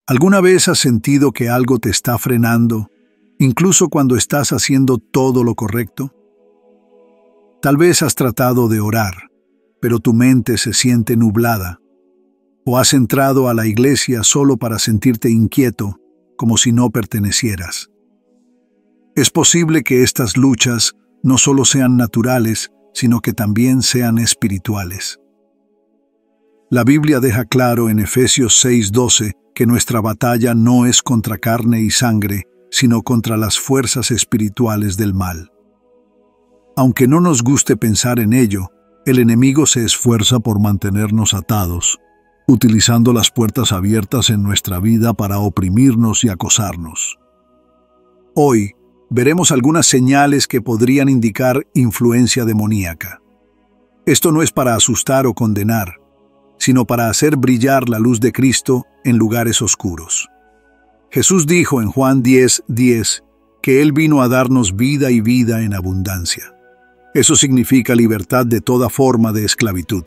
¿Alguna vez has sentido que algo te está frenando, incluso cuando estás haciendo todo lo correcto? Tal vez has tratado de orar, pero tu mente se siente nublada, o has entrado a la iglesia solo para sentirte inquieto, como si no pertenecieras. Es posible que estas luchas no solo sean naturales, sino que también sean espirituales. La Biblia deja claro en Efesios 6:12 que nuestra batalla no es contra carne y sangre, sino contra las fuerzas espirituales del mal. Aunque no nos guste pensar en ello, el enemigo se esfuerza por mantenernos atados, utilizando las puertas abiertas en nuestra vida para oprimirnos y acosarnos. Hoy veremos algunas señales que podrían indicar influencia demoníaca. Esto no es para asustar o condenar, sino para hacer brillar la luz de Cristo en lugares oscuros. Jesús dijo en Juan 10:10 que Él vino a darnos vida y vida en abundancia. Eso significa libertad de toda forma de esclavitud.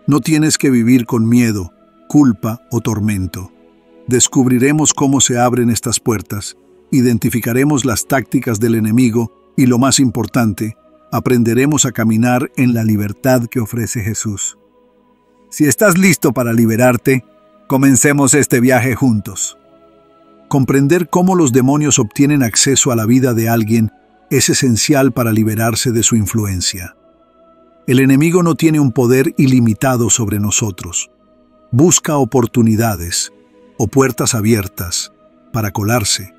No tienes que vivir con miedo, culpa o tormento. Descubriremos cómo se abren estas puertas, identificaremos las tácticas del enemigo y, lo más importante, aprenderemos a caminar en la libertad que ofrece Jesús. Si estás listo para liberarte, comencemos este viaje juntos. Comprender cómo los demonios obtienen acceso a la vida de alguien es esencial para liberarse de su influencia. El enemigo no tiene un poder ilimitado sobre nosotros. Busca oportunidades o puertas abiertas para colarse.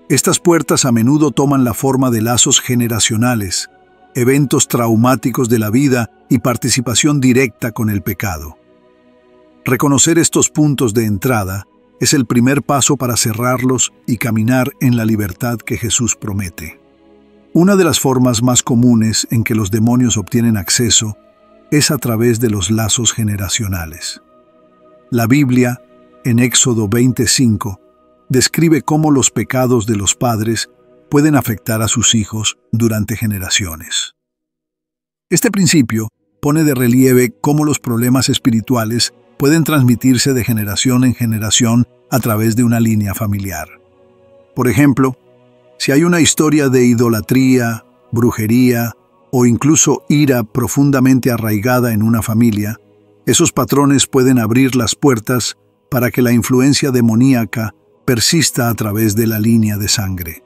Estas puertas a menudo toman la forma de lazos generacionales, eventos traumáticos de la vida y participación directa con el pecado. Reconocer estos puntos de entrada es el primer paso para cerrarlos y caminar en la libertad que Jesús promete. Una de las formas más comunes en que los demonios obtienen acceso es a través de los lazos generacionales. La Biblia, en Éxodo 20:5, describe cómo los pecados de los padres pueden afectar a sus hijos durante generaciones. Este principio pone de relieve cómo los problemas espirituales pueden transmitirse de generación en generación a través de una línea familiar. Por ejemplo, si hay una historia de idolatría, brujería o incluso ira profundamente arraigada en una familia, esos patrones pueden abrir las puertas para que la influencia demoníaca persista a través de la línea de sangre.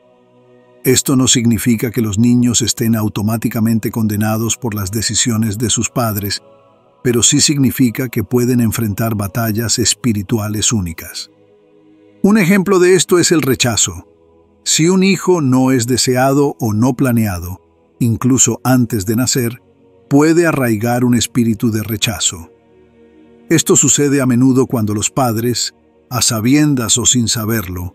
Esto no significa que los niños estén automáticamente condenados por las decisiones de sus padres, pero sí significa que pueden enfrentar batallas espirituales únicas. Un ejemplo de esto es el rechazo. Si un hijo no es deseado o no planeado, incluso antes de nacer, puede arraigar un espíritu de rechazo. Esto sucede a menudo cuando los padres, a sabiendas o sin saberlo,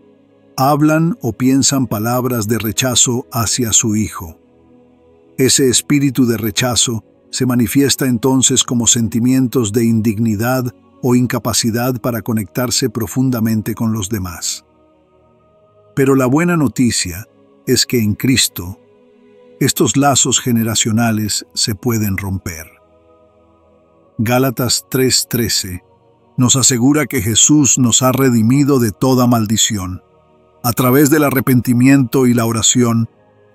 hablan o piensan palabras de rechazo hacia su hijo. Ese espíritu de rechazo se manifiesta entonces como sentimientos de indignidad o incapacidad para conectarse profundamente con los demás. Pero la buena noticia es que en Cristo, estos lazos generacionales se pueden romper. Gálatas 3:13 nos asegura que Jesús nos ha redimido de toda maldición. A través del arrepentimiento y la oración,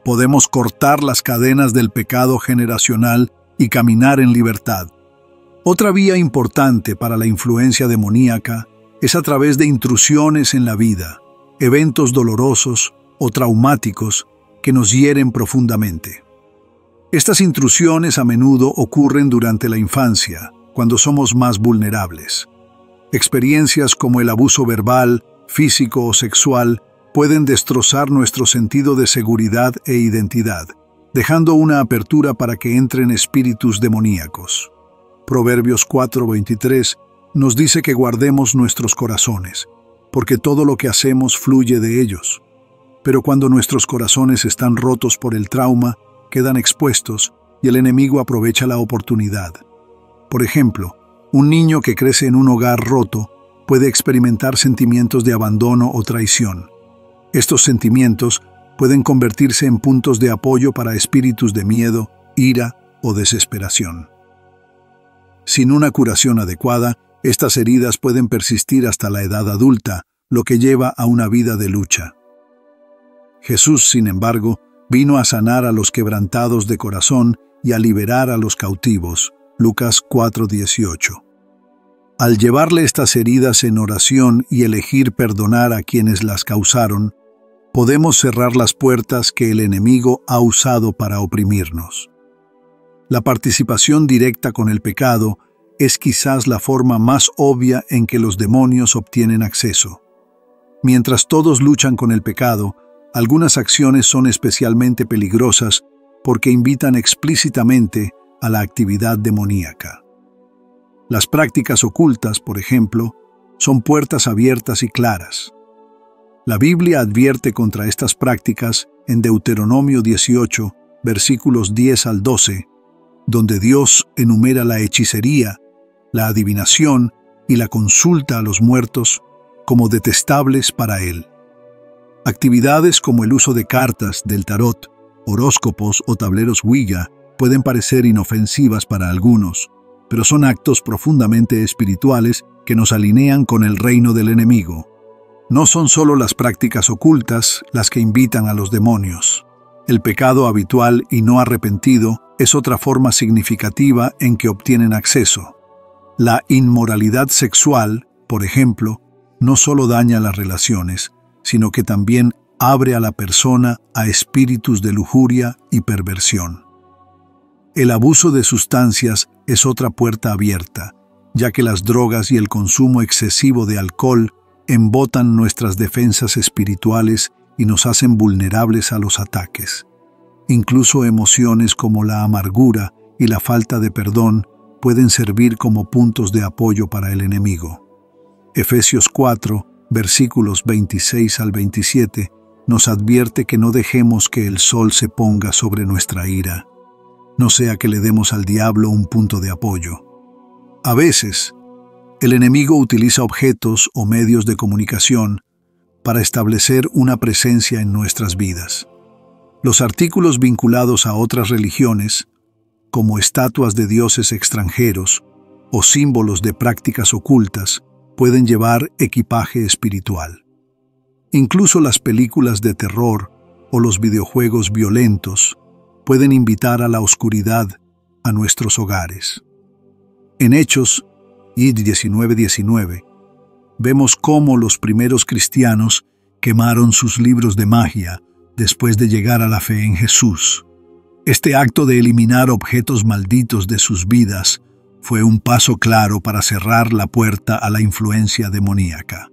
podemos cortar las cadenas del pecado generacional y caminar en libertad. Otra vía importante para la influencia demoníaca es a través de intrusiones en la vida, eventos dolorosos o traumáticos que nos hieren profundamente. Estas intrusiones a menudo ocurren durante la infancia, cuando somos más vulnerables. Experiencias como el abuso verbal, físico o sexual pueden destrozar nuestro sentido de seguridad e identidad, dejando una apertura para que entren espíritus demoníacos. Proverbios 4:23 nos dice que guardemos nuestros corazones, porque todo lo que hacemos fluye de ellos. Pero cuando nuestros corazones están rotos por el trauma, quedan expuestos y el enemigo aprovecha la oportunidad. Por ejemplo, un niño que crece en un hogar roto puede experimentar sentimientos de abandono o traición. Estos sentimientos pueden convertirse en puntos de apoyo para espíritus de miedo, ira o desesperación. Sin una curación adecuada, Estas heridas pueden persistir hasta la edad adulta, lo que lleva a una vida de lucha. Jesús, sin embargo, vino a sanar a los quebrantados de corazón y a liberar a los cautivos. Lucas 4:18. Al llevarle estas heridas en oración y elegir perdonar a quienes las causaron, podemos cerrar las puertas que el enemigo ha usado para oprimirnos. La participación directa con el pecado es quizás la forma más obvia en que los demonios obtienen acceso. Mientras todos luchan con el pecado, algunas acciones son especialmente peligrosas porque invitan explícitamente a la actividad demoníaca. Las prácticas ocultas, por ejemplo, son puertas abiertas y claras. La Biblia advierte contra estas prácticas en Deuteronomio 18, versículos 10 al 12, donde Dios enumera la hechicería, la adivinación y la consulta a los muertos como detestables para Él. Actividades como el uso de cartas del tarot, horóscopos o tableros Ouija pueden parecer inofensivas para algunos, pero son actos profundamente espirituales que nos alinean con el reino del enemigo. No son solo las prácticas ocultas las que invitan a los demonios. El pecado habitual y no arrepentido es otra forma significativa en que obtienen acceso. La inmoralidad sexual, por ejemplo, no solo daña las relaciones, sino que también abre a la persona a espíritus de lujuria y perversión. El abuso de sustancias es otra puerta abierta, ya que las drogas y el consumo excesivo de alcohol embotan nuestras defensas espirituales y nos hacen vulnerables a los ataques. Incluso emociones como la amargura y la falta de perdón pueden servir como puntos de apoyo para el enemigo. Efesios 4, versículos 26 al 27, nos advierte que no dejemos que el sol se ponga sobre nuestra ira, no sea que le demos al diablo un punto de apoyo. A veces, el enemigo utiliza objetos o medios de comunicación para establecer una presencia en nuestras vidas. Los artículos vinculados a otras religiones, como estatuas de dioses extranjeros o símbolos de prácticas ocultas, pueden llevar equipaje espiritual. Incluso las películas de terror o los videojuegos violentos pueden invitar a la oscuridad a nuestros hogares. En Hechos 19:19, vemos cómo los primeros cristianos quemaron sus libros de magia después de llegar a la fe en Jesús. Este acto de eliminar objetos malditos de sus vidas fue un paso claro para cerrar la puerta a la influencia demoníaca.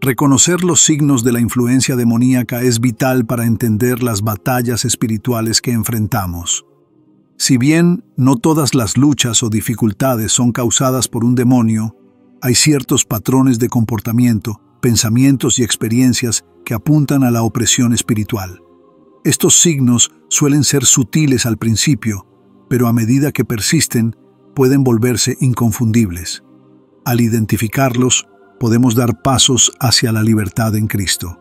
Reconocer los signos de la influencia demoníaca es vital para entender las batallas espirituales que enfrentamos. Si bien no todas las luchas o dificultades son causadas por un demonio, hay ciertos patrones de comportamiento, pensamientos y experiencias que apuntan a la opresión espiritual. Estos signos suelen ser sutiles al principio, pero a medida que persisten, pueden volverse inconfundibles. Al identificarlos, podemos dar pasos hacia la libertad en Cristo.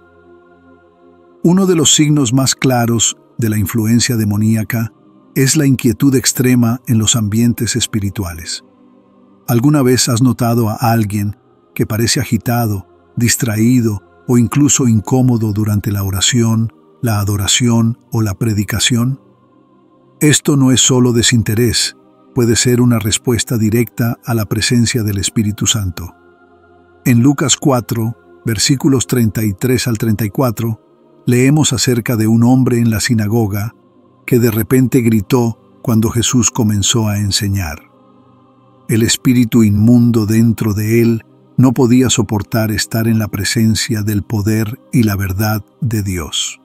Uno de los signos más claros de la influencia demoníaca es la inquietud extrema en los ambientes espirituales. ¿Alguna vez has notado a alguien que parece agitado, distraído o incluso incómodo durante la oración, la adoración o la predicación? Esto no es solo desinterés, puede ser una respuesta directa a la presencia del Espíritu Santo. En Lucas 4, versículos 33 al 34, leemos acerca de un hombre en la sinagoga que de repente gritó cuando Jesús comenzó a enseñar. El espíritu inmundo dentro de él no podía soportar estar en la presencia del poder y la verdad de Dios.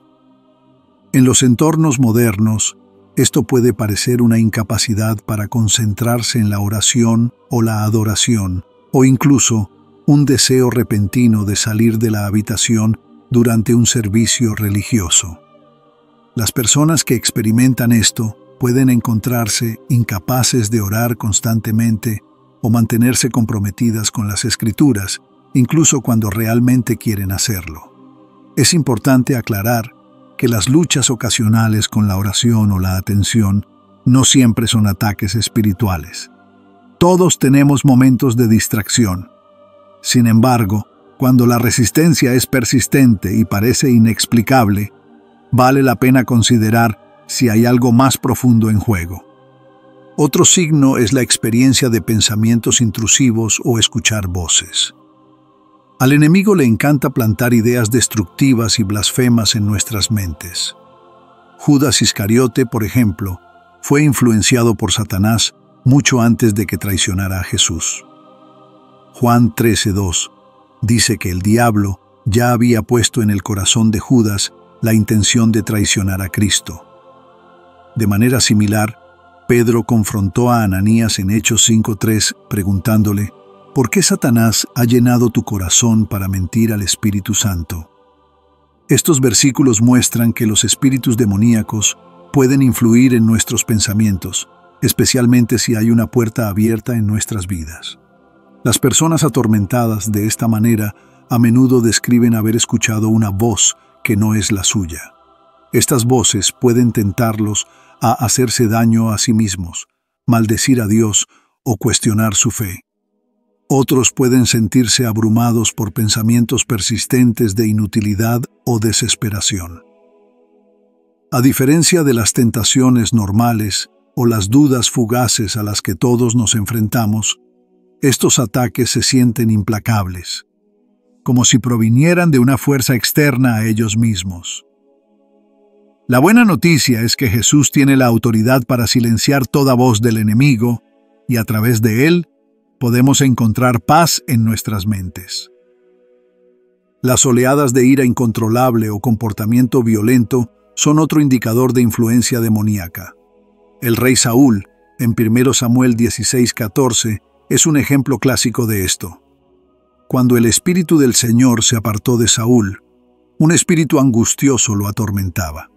En los entornos modernos, esto puede parecer una incapacidad para concentrarse en la oración o la adoración, o incluso un deseo repentino de salir de la habitación durante un servicio religioso. Las personas que experimentan esto pueden encontrarse incapaces de orar constantemente o mantenerse comprometidas con las Escrituras, incluso cuando realmente quieren hacerlo. Es importante aclarar que las luchas ocasionales con la oración o la atención no siempre son ataques espirituales. Todos tenemos momentos de distracción. Sin embargo, cuando la resistencia es persistente y parece inexplicable, vale la pena considerar si hay algo más profundo en juego. Otro signo es la experiencia de pensamientos intrusivos o escuchar voces. Al enemigo le encanta plantar ideas destructivas y blasfemas en nuestras mentes. Judas Iscariote, por ejemplo, fue influenciado por Satanás mucho antes de que traicionara a Jesús. Juan 13:2 dice que el diablo ya había puesto en el corazón de Judas la intención de traicionar a Cristo. De manera similar, Pedro confrontó a Ananías en Hechos 5:3 preguntándole: ¿por qué Satanás ha llenado tu corazón para mentir al Espíritu Santo? Estos versículos muestran que los espíritus demoníacos pueden influir en nuestros pensamientos, especialmente si hay una puerta abierta en nuestras vidas. Las personas atormentadas de esta manera a menudo describen haber escuchado una voz que no es la suya. Estas voces pueden tentarlos a hacerse daño a sí mismos, maldecir a Dios o cuestionar su fe. Otros pueden sentirse abrumados por pensamientos persistentes de inutilidad o desesperación. A diferencia de las tentaciones normales o las dudas fugaces a las que todos nos enfrentamos, estos ataques se sienten implacables, como si provinieran de una fuerza externa a ellos mismos. La buena noticia es que Jesús tiene la autoridad para silenciar toda voz del enemigo y a través de él podemos encontrar paz en nuestras mentes. Las oleadas de ira incontrolable o comportamiento violento son otro indicador de influencia demoníaca. El rey Saúl, en 1 Samuel 16:14, es un ejemplo clásico de esto. Cuando el espíritu del Señor se apartó de Saúl, un espíritu angustioso lo atormentaba.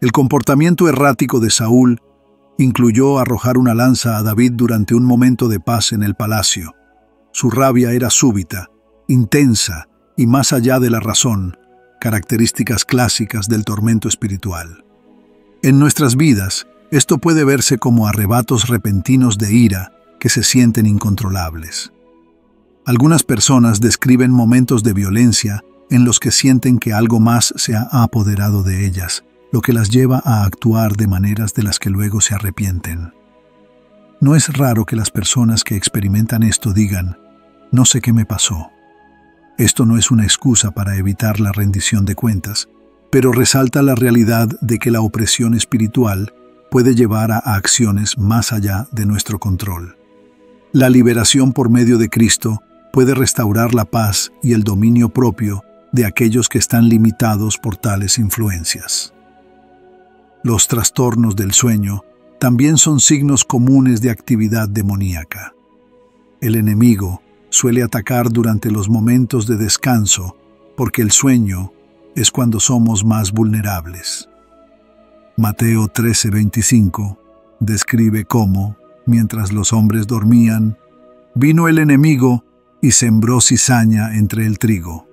El comportamiento errático de Saúl incluyó arrojar una lanza a David durante un momento de paz en el palacio. Su rabia era súbita, intensa y más allá de la razón, características clásicas del tormento espiritual. En nuestras vidas, esto puede verse como arrebatos repentinos de ira que se sienten incontrolables. Algunas personas describen momentos de violencia en los que sienten que algo más se ha apoderado de ellas, lo que las lleva a actuar de maneras de las que luego se arrepienten. No es raro que las personas que experimentan esto digan: no sé qué me pasó. Esto no es una excusa para evitar la rendición de cuentas, pero resalta la realidad de que la opresión espiritual puede llevar a acciones más allá de nuestro control. La liberación por medio de Cristo puede restaurar la paz y el dominio propio de aquellos que están limitados por tales influencias. Los trastornos del sueño también son signos comunes de actividad demoníaca. El enemigo suele atacar durante los momentos de descanso porque el sueño es cuando somos más vulnerables. Mateo 13:25 describe cómo, mientras los hombres dormían, vino el enemigo y sembró cizaña entre el trigo.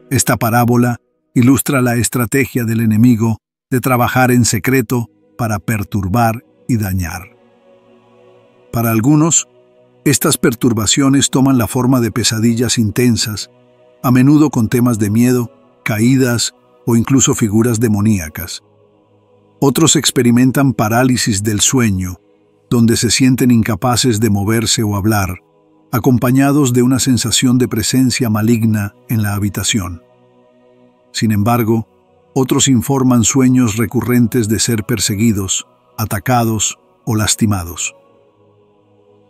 Esta parábola ilustra la estrategia del enemigo de trabajar en secreto para perturbar y dañar. Para algunos, estas perturbaciones toman la forma de pesadillas intensas, a menudo con temas de miedo, caídas o incluso figuras demoníacas. Otros experimentan parálisis del sueño, donde se sienten incapaces de moverse o hablar, acompañados de una sensación de presencia maligna en la habitación. Sin embargo, otros informan sueños recurrentes de ser perseguidos, atacados o lastimados.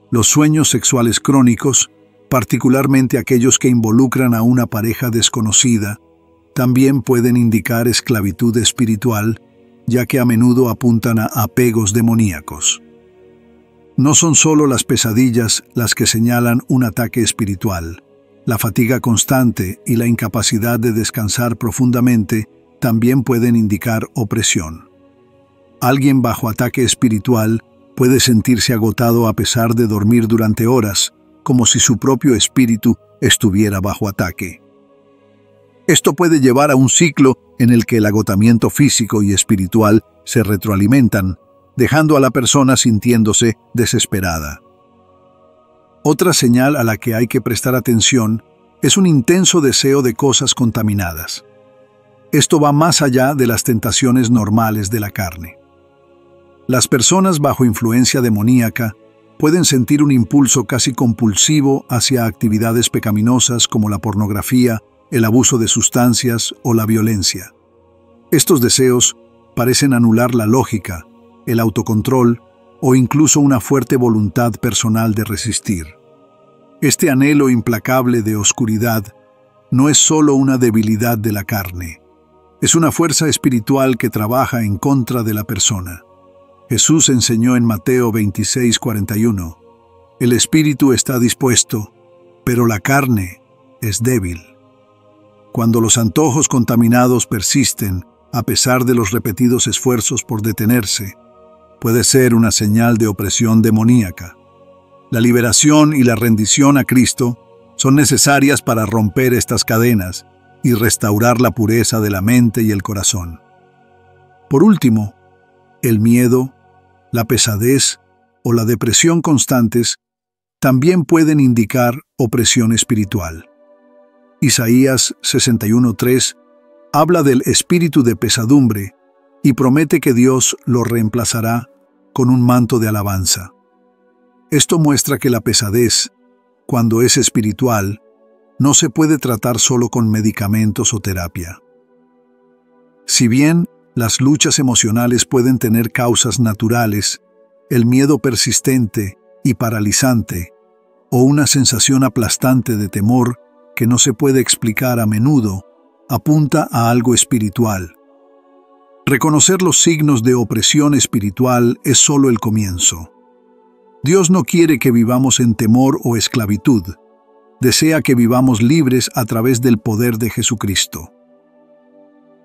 Los sueños sexuales crónicos, particularmente aquellos que involucran a una pareja desconocida, también pueden indicar esclavitud espiritual, ya que a menudo apuntan a apegos demoníacos. No son solo las pesadillas las que señalan un ataque espiritual. La fatiga constante y la incapacidad de descansar profundamente también pueden indicar opresión. Alguien bajo ataque espiritual puede sentirse agotado a pesar de dormir durante horas, como si su propio espíritu estuviera bajo ataque. Esto puede llevar a un ciclo en el que el agotamiento físico y espiritual se retroalimentan, dejando a la persona sintiéndose desesperada. Otra señal a la que hay que prestar atención es un intenso deseo de cosas contaminadas. Esto va más allá de las tentaciones normales de la carne. Las personas bajo influencia demoníaca pueden sentir un impulso casi compulsivo hacia actividades pecaminosas como la pornografía, el abuso de sustancias o la violencia. Estos deseos parecen anular la lógica, el autocontrol o incluso una fuerte voluntad personal de resistir. Este anhelo implacable de oscuridad no es solo una debilidad de la carne, es una fuerza espiritual que trabaja en contra de la persona. Jesús enseñó en Mateo 26:41, el espíritu está dispuesto, pero la carne es débil. Cuando los antojos contaminados persisten, a pesar de los repetidos esfuerzos por detenerse, puede ser una señal de opresión demoníaca. La liberación y la rendición a Cristo son necesarias para romper estas cadenas y restaurar la pureza de la mente y el corazón. Por último, el miedo, la pesadez o la depresión constantes también pueden indicar opresión espiritual. Isaías 61:3 habla del espíritu de pesadumbre y promete que Dios lo reemplazará con un manto de alabanza. Esto muestra que la pesadez, cuando es espiritual, no se puede tratar solo con medicamentos o terapia. Si bien las luchas emocionales pueden tener causas naturales, el miedo persistente y paralizante, o una sensación aplastante de temor que no se puede explicar a menudo, apunta a algo espiritual. Reconocer los signos de opresión espiritual es solo el comienzo. Dios no quiere que vivamos en temor o esclavitud. Desea que vivamos libres a través del poder de Jesucristo.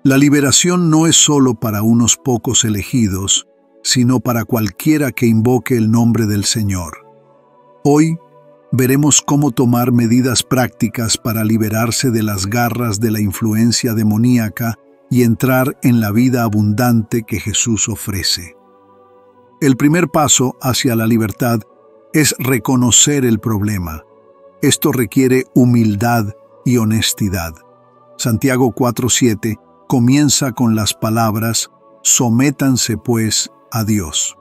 La liberación no es solo para unos pocos elegidos, sino para cualquiera que invoque el nombre del Señor. Hoy veremos cómo tomar medidas prácticas para liberarse de las garras de la influencia demoníaca y entrar en la vida abundante que Jesús ofrece. El primer paso hacia la libertad es reconocer el problema. Esto requiere humildad y honestidad. Santiago 4:7 comienza con las palabras: «Sométanse, pues, a Dios».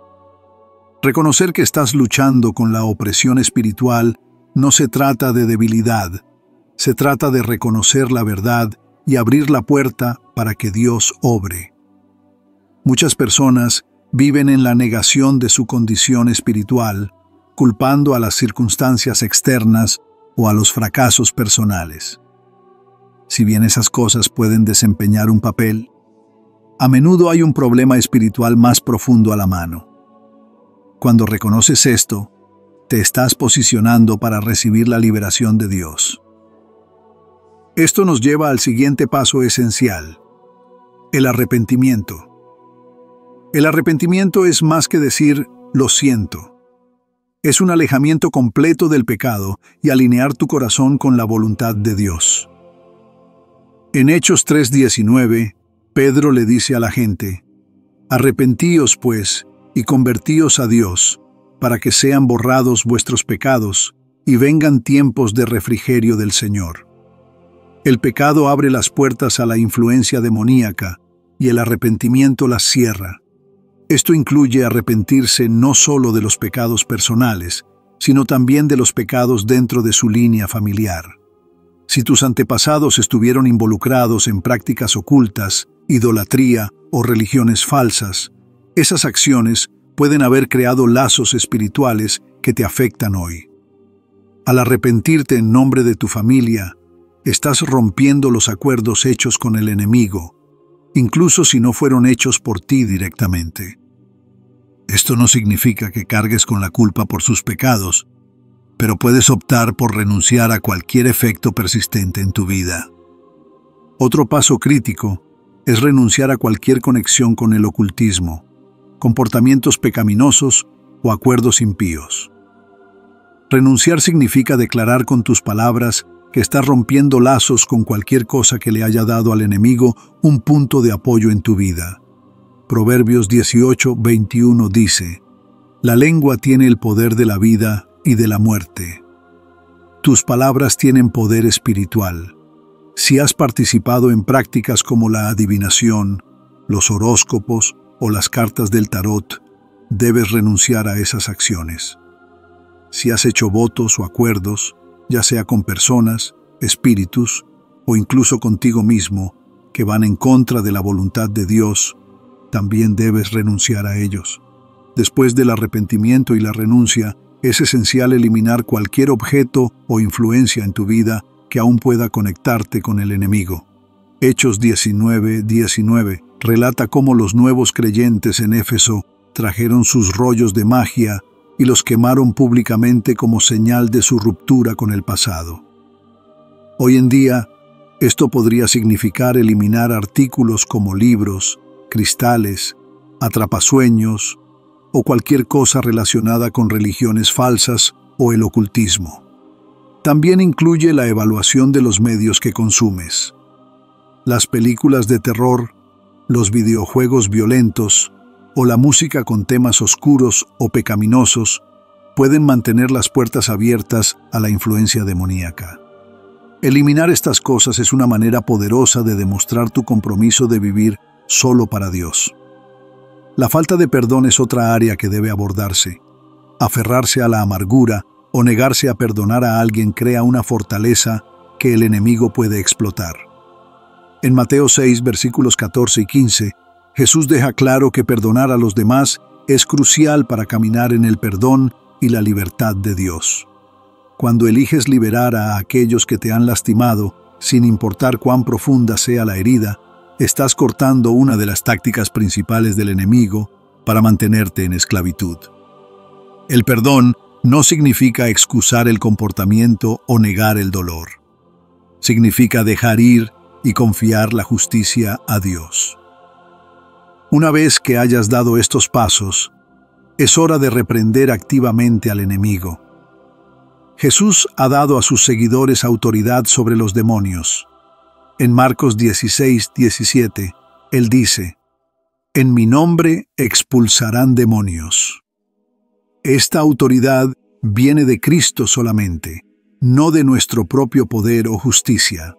Reconocer que estás luchando con la opresión espiritual no se trata de debilidad, se trata de reconocer la verdad y abrir la puerta para que Dios obre. Muchas personas viven en la negación de su condición espiritual, culpando a las circunstancias externas o a los fracasos personales. Si bien esas cosas pueden desempeñar un papel, a menudo hay un problema espiritual más profundo a la mano. Cuando reconoces esto, te estás posicionando para recibir la liberación de Dios. Esto nos lleva al siguiente paso esencial: el arrepentimiento. El arrepentimiento es más que decir «lo siento». Es un alejamiento completo del pecado y alinear tu corazón con la voluntad de Dios. En Hechos 3:19, Pedro le dice a la gente: «Arrepentíos, pues, y convertíos a Dios, para que sean borrados vuestros pecados y vengan tiempos de refrigerio del Señor». El pecado abre las puertas a la influencia demoníaca y el arrepentimiento las cierra. Esto incluye arrepentirse no solo de los pecados personales, sino también de los pecados dentro de su línea familiar. Si tus antepasados estuvieron involucrados en prácticas ocultas, idolatría o religiones falsas, esas acciones pueden haber creado lazos espirituales que te afectan hoy. Al arrepentirte en nombre de tu familia, estás rompiendo los acuerdos hechos con el enemigo, incluso si no fueron hechos por ti directamente. Esto no significa que cargues con la culpa por sus pecados, pero puedes optar por renunciar a cualquier efecto persistente en tu vida. Otro paso crítico es renunciar a cualquier conexión con el ocultismo, comportamientos pecaminosos o acuerdos impíos. Renunciar significa declarar con tus palabras que estás rompiendo lazos con cualquier cosa que le haya dado al enemigo un punto de apoyo en tu vida. Proverbios 18:21 dice: «La lengua tiene el poder de la vida y de la muerte. Tus palabras tienen poder espiritual. Si has participado en prácticas como la adivinación, los horóscopos o las cartas del tarot, debes renunciar a esas acciones. Si has hecho votos o acuerdos, ya sea con personas, espíritus o incluso contigo mismo, que van en contra de la voluntad de Dios, también debes renunciar a ellos. Después del arrepentimiento y la renuncia, es esencial eliminar cualquier objeto o influencia en tu vida que aún pueda conectarte con el enemigo. Hechos 19:19 relata cómo los nuevos creyentes en Éfeso trajeron sus rollos de magia y los quemaron públicamente como señal de su ruptura con el pasado. Hoy en día, esto podría significar eliminar artículos como libros, cristales, atrapasueños o cualquier cosa relacionada con religiones falsas o el ocultismo. También incluye la evaluación de los medios que consumes. Las películas de terror, los videojuegos violentos o la música con temas oscuros o pecaminosos pueden mantener las puertas abiertas a la influencia demoníaca. Eliminar estas cosas es una manera poderosa de demostrar tu compromiso de vivir solo para Dios. La falta de perdón es otra área que debe abordarse. Aferrarse a la amargura o negarse a perdonar a alguien crea una fortaleza que el enemigo puede explotar. En Mateo 6, versículos 14 y 15, Jesús deja claro que perdonar a los demás es crucial para caminar en el perdón y la libertad de Dios. Cuando eliges liberar a aquellos que te han lastimado, sin importar cuán profunda sea la herida, estás cortando una de las tácticas principales del enemigo para mantenerte en esclavitud. El perdón no significa excusar el comportamiento o negar el dolor. Significa dejar ir y confiar la justicia a Dios. Una vez que hayas dado estos pasos, es hora de reprender activamente al enemigo. Jesús ha dado a sus seguidores autoridad sobre los demonios. En Marcos 16:17, Él dice: «En mi nombre expulsarán demonios». Esta autoridad viene de Cristo solamente, no de nuestro propio poder o justicia.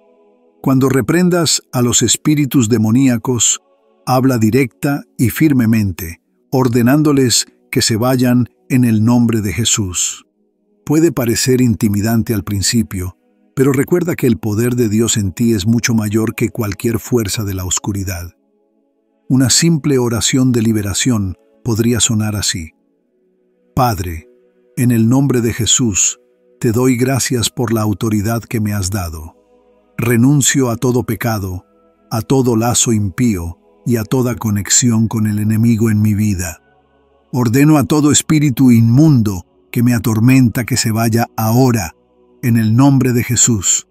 Cuando reprendas a los espíritus demoníacos, habla directa y firmemente, ordenándoles que se vayan en el nombre de Jesús. Puede parecer intimidante al principio, pero recuerda que el poder de Dios en ti es mucho mayor que cualquier fuerza de la oscuridad. Una simple oración de liberación podría sonar así: Padre, en el nombre de Jesús, te doy gracias por la autoridad que me has dado. Renuncio a todo pecado, a todo lazo impío y a toda conexión con el enemigo en mi vida. Ordeno a todo espíritu inmundo que me atormenta que se vaya ahora, en el nombre de Jesús.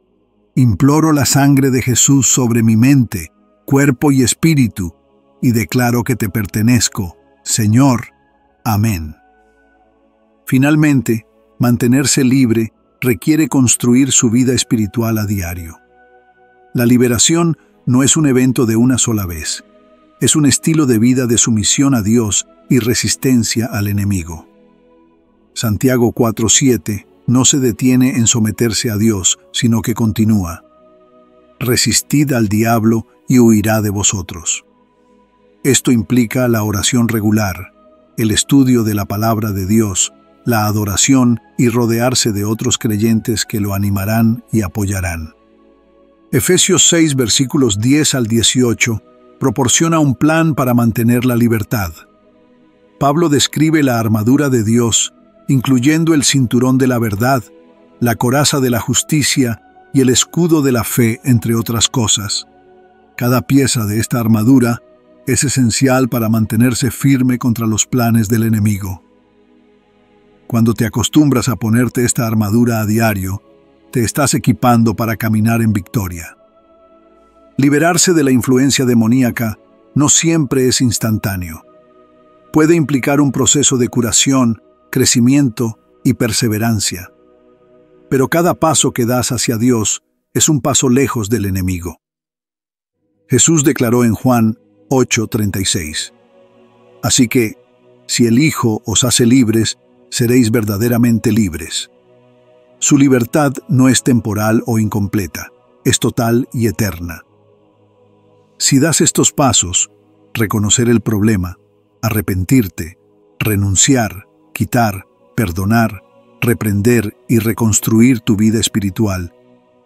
Imploro la sangre de Jesús sobre mi mente, cuerpo y espíritu, y declaro que te pertenezco, Señor. Amén. Finalmente, mantenerse libre requiere construir su vida espiritual a diario. La liberación no es un evento de una sola vez. Es un estilo de vida de sumisión a Dios y resistencia al enemigo. Santiago 4:7 no se detiene en someterse a Dios, sino que continúa: «Resistid al diablo y huirá de vosotros». Esto implica la oración regular, el estudio de la palabra de Dios, la adoración y rodearse de otros creyentes que lo animarán y apoyarán. Efesios 6, versículos 10 al 18, proporciona un plan para mantener la libertad. Pablo describe la armadura de Dios, incluyendo el cinturón de la verdad, la coraza de la justicia y el escudo de la fe, entre otras cosas. Cada pieza de esta armadura es esencial para mantenerse firme contra los planes del enemigo. Cuando te acostumbras a ponerte esta armadura a diario, te estás equipando para caminar en victoria. Liberarse de la influencia demoníaca no siempre es instantáneo. Puede implicar un proceso de curación, crecimiento y perseverancia. Pero cada paso que das hacia Dios es un paso lejos del enemigo. Jesús declaró en Juan 8:36: «Así que, si el Hijo os hace libres, seréis verdaderamente libres». Su libertad no es temporal o incompleta, es total y eterna. Si das estos pasos, reconocer el problema, arrepentirte, renunciar, quitar, perdonar, reprender y reconstruir tu vida espiritual,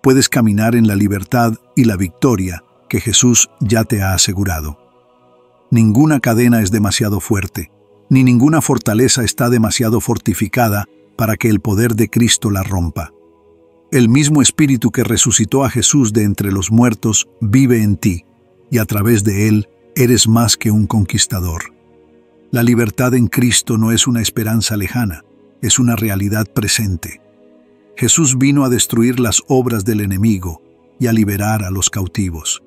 puedes caminar en la libertad y la victoria que Jesús ya te ha asegurado. Ninguna cadena es demasiado fuerte, ni ninguna fortaleza está demasiado fortificada para que el poder de Cristo la rompa. El mismo Espíritu que resucitó a Jesús de entre los muertos vive en ti, y a través de él eres más que un conquistador. La libertad en Cristo no es una esperanza lejana, es una realidad presente. Jesús vino a destruir las obras del enemigo y a liberar a los cautivos.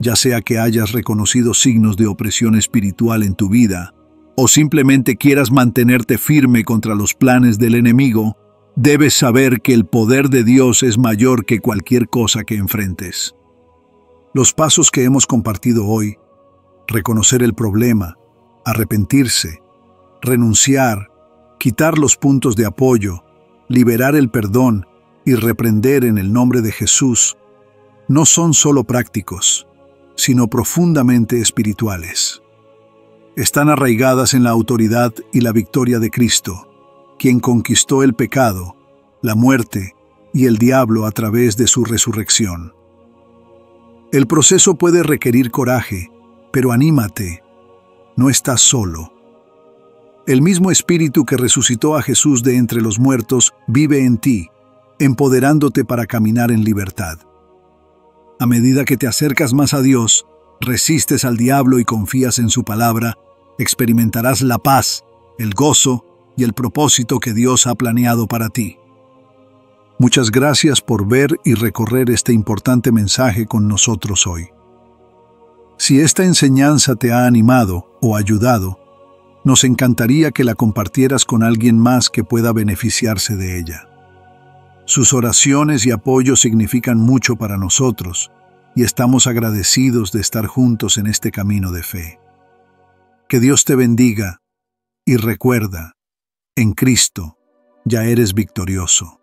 Ya sea que hayas reconocido signos de opresión espiritual en tu vida, o simplemente quieras mantenerte firme contra los planes del enemigo, debes saber que el poder de Dios es mayor que cualquier cosa que enfrentes. Los pasos que hemos compartido hoy, reconocer el problema, arrepentirse, renunciar, quitar los puntos de apoyo, liberar el perdón y reprender en el nombre de Jesús, no son solo prácticos, sino profundamente espirituales. Están arraigadas en la autoridad y la victoria de Cristo, quien conquistó el pecado, la muerte y el diablo a través de su resurrección. El proceso puede requerir coraje, pero anímate, no estás solo. El mismo Espíritu que resucitó a Jesús de entre los muertos vive en ti, empoderándote para caminar en libertad. A medida que te acercas más a Dios, resistes al diablo y confías en su palabra, experimentarás la paz, el gozo y el propósito que Dios ha planeado para ti. Muchas gracias por ver y recorrer este importante mensaje con nosotros hoy. Si esta enseñanza te ha animado o ayudado, nos encantaría que la compartieras con alguien más que pueda beneficiarse de ella. Sus oraciones y apoyo significan mucho para nosotros y estamos agradecidos de estar juntos en este camino de fe. Que Dios te bendiga y recuerda, en Cristo ya eres victorioso.